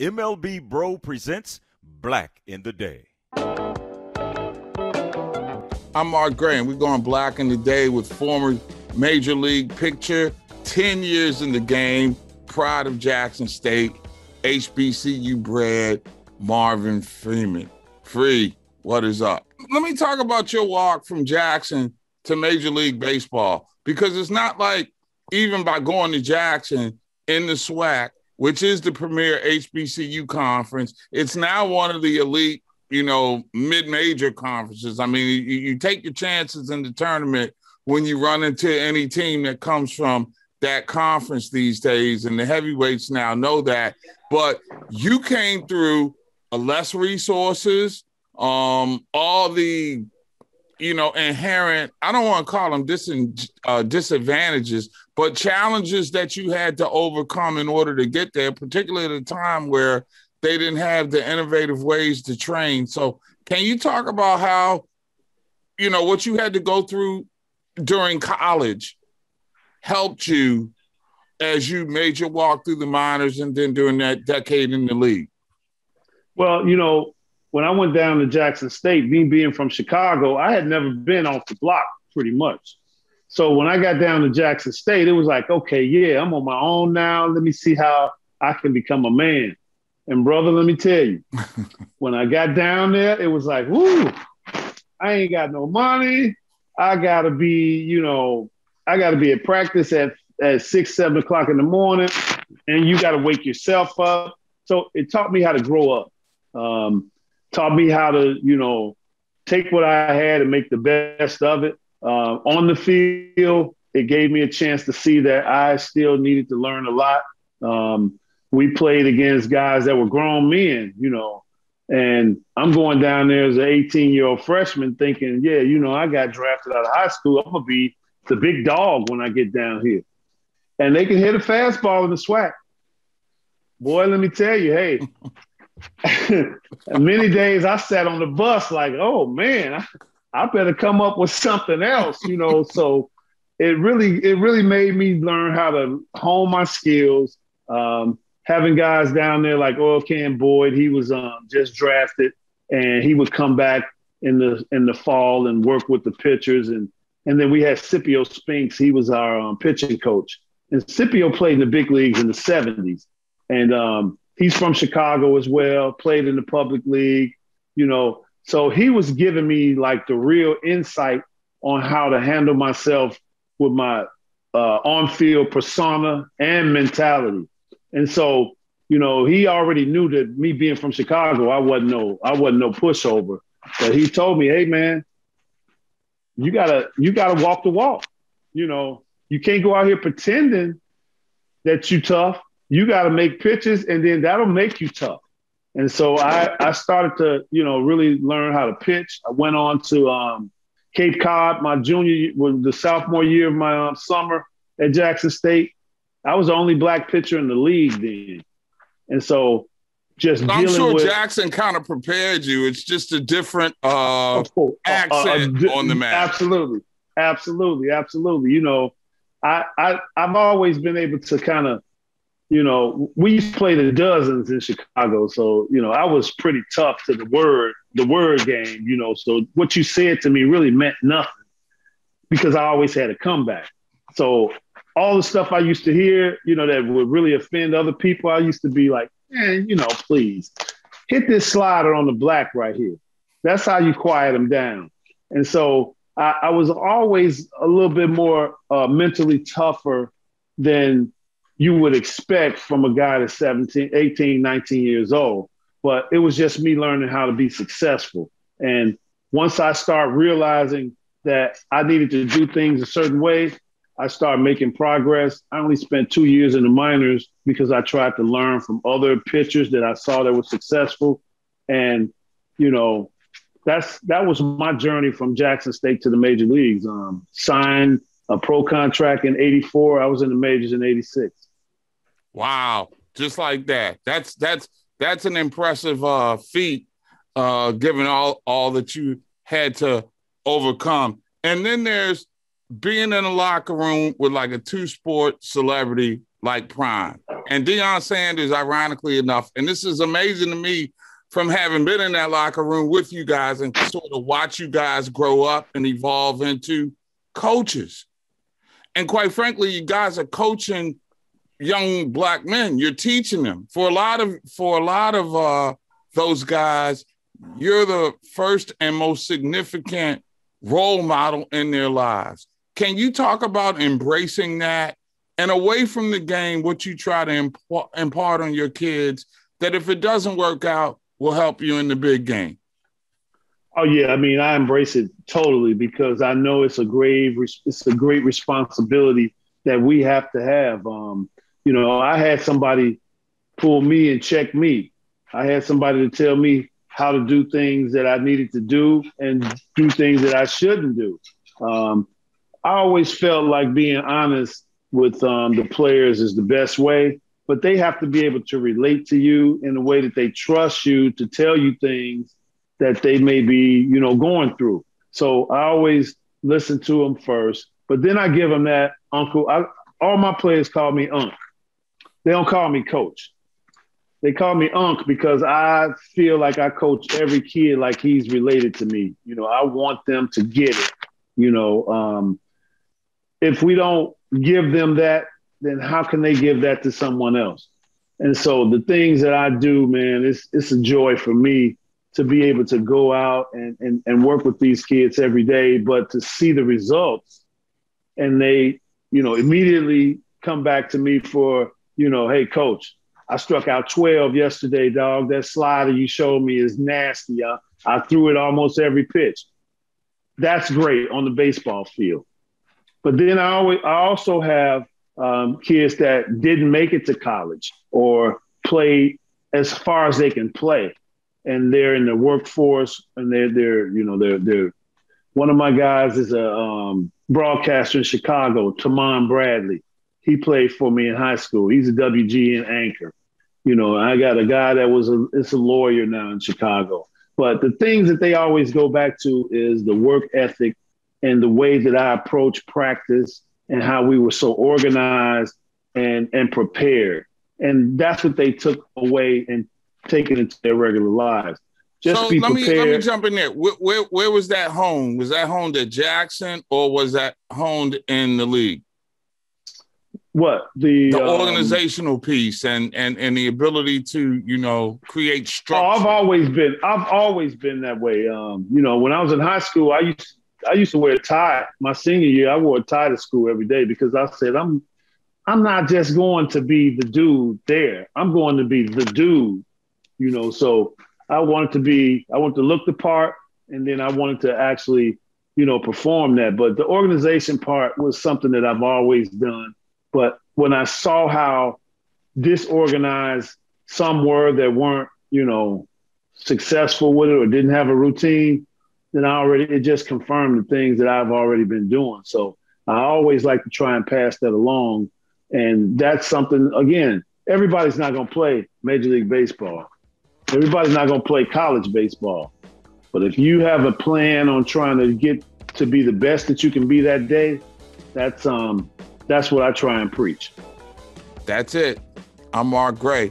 MLB Bro presents Black in the Day. I'm Mark Gray, and we're going Black in the Day with former Major League pitcher, 10 years in the game, pride of Jackson State, HBCU bred, Marvin Freeman. Free, what is up? Let me talk about your walk from Jackson to Major League Baseball, because it's not like even by going to Jackson in the SWAC, which is the premier HBCU conference, it's now one of the elite, mid-major conferences. I mean, you take your chances in the tournament when you run into any team that comes from that conference these days, and the heavyweights now know that. But you came through less resources, all the, inherent, I don't want to call them disadvantages, but challenges that you had to overcome in order to get there, particularly at a time where they didn't have the innovative ways to train. So can you talk about how, what you had to go through during college helped you as you made your walk through the minors and then during that decade in the league? Well, when I went down to Jackson State, me being from Chicago, I had never been off the block pretty much. So when I got down to Jackson State, it was like, okay, yeah, I'm on my own now. Let me see how I can become a man. And brother, let me tell you, when I got down there, it was like, whoo, I ain't got no money. I gotta be at practice at 6, 7 o'clock in the morning, and you gotta wake yourself up. So it taught me how to grow up. Taught me how to, take what I had and make the best of it. On the field, it gave me a chance to see that I still needed to learn a lot. We played against guys that were grown men, and I'm going down there as an 18-year-old freshman thinking, yeah, I got drafted out of high school. I'm going to be the big dog when I get down here. And they can hit a fastball in the SWAC. Boy, let me tell you, hey, many days I sat on the bus like, oh, man, I better come up with something else, So it really made me learn how to hone my skills. Having guys down there like Oil Can Boyd, he was just drafted, and he would come back in the fall and work with the pitchers. And then we had Scipio Spinks. He was our pitching coach. And Scipio played in the big leagues in the 70s. And he's from Chicago as well, played in the public league, So he was giving me like the real insight on how to handle myself with my on-field persona and mentality. And so, he already knew that me being from Chicago, I wasn't no pushover. But he told me, hey man, you gotta walk the walk. You can't go out here pretending that you tough. You gotta make pitches, and then that'll make you tough. And so I started to, really learn how to pitch. I went on to Cape Cod my the sophomore year of my summer at Jackson State. I was the only black pitcher in the league then. And so I'm sure Jackson kind of prepared you. It's just a different accent on the map. Absolutely. I've always been able to kind of, we used to play the dozens in Chicago. So, I was pretty tough to the word game, so what you said to me really meant nothing because I always had a comeback. So all the stuff I used to hear, that would really offend other people, I used to be like, man, please hit this slider on the black right here. That's how you quiet them down. And so I was always a little bit more mentally tougher than you would expect from a guy that's 17, 18, 19 years old. But it was just me learning how to be successful. And once I started realizing that I needed to do things a certain way, I started making progress. I only spent 2 years in the minors because I tried to learn from other pitchers that I saw that were successful. And, that was my journey from Jackson State to the major leagues. Signed a pro contract in 84. I was in the majors in 86. Wow. Just like that. That's an impressive feat, given all that you had to overcome. And then there's being in a locker room with like a two-sport celebrity like Prime. And Deion Sanders, ironically enough, and this is amazing to me from having been in that locker room with you guys and sort of watch you guys grow up and evolve into coaches. And quite frankly, you guys are coaching young Black men. You're teaching them. For a lot of those guys, you're the first and most significant role model in their lives. Can you talk about embracing that and away from the game, what you try to impart on your kids that if it doesn't work out, will help you in the big game? Oh yeah, I mean, I embrace it totally because I know it's a great responsibility that we have to have. I had somebody pull me and check me. I had somebody to tell me how to do things that I needed to do and do things that I shouldn't do. I always felt like being honest with the players is the best way, but they have to be able to relate to you in a way that they trust you to tell you things that they may be, going through. So I always listen to them first, but then I give them that uncle. All my players call me Unc. They don't call me coach. They call me Unc because I feel like I coach every kid like he's related to me. I want them to get it. If we don't give them that, then how can they give that to someone else? And so the things that I do, man, it's a joy for me to be able to go out and work with these kids every day, but to see the results and they, immediately come back to me for, hey, coach, I struck out 12 yesterday, dog. That slider you showed me is nasty. I threw it almost every pitch. That's great on the baseball field. But then I also have kids that didn't make it to college or play as far as they can play. And they're in the workforce and they're one of my guys is a broadcaster in Chicago, Tamon Bradley. He played for me in high school. He's a WGN anchor. I got a guy that it's a lawyer now in Chicago. But the things that they always go back to is the work ethic and the way that I approach practice and how we were so organized and prepared. And that's what they took away and taken into their regular lives. Just be prepared. Let me jump in there. Where was that honed? Was that honed at Jackson or was that honed in the league? What? The organizational piece and the ability to, create structure. I've always been that way. When I was in high school, I used to wear a tie. My senior year, I wore a tie to school every day because I said, I'm not just going to be the dude there. I'm going to be the dude, so I wanted to look the part, and then I wanted to actually, perform that. But the organization part was something that I've always done. But when I saw how disorganized some were that weren't, successful with it or didn't have a routine, then it just confirmed the things that I've already been doing. So I always like to try and pass that along. And that's something, again, everybody's not going to play Major League Baseball. Everybody's not going to play college baseball. But if you have a plan on trying to get to be the best that you can be that day, that's what I try and preach. That's it. I'm Mark Gray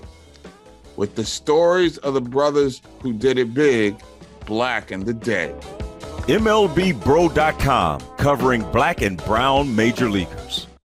with the stories of the brothers who did it big, Black in the Day. MLBBro.com, covering Black and brown major leaguers.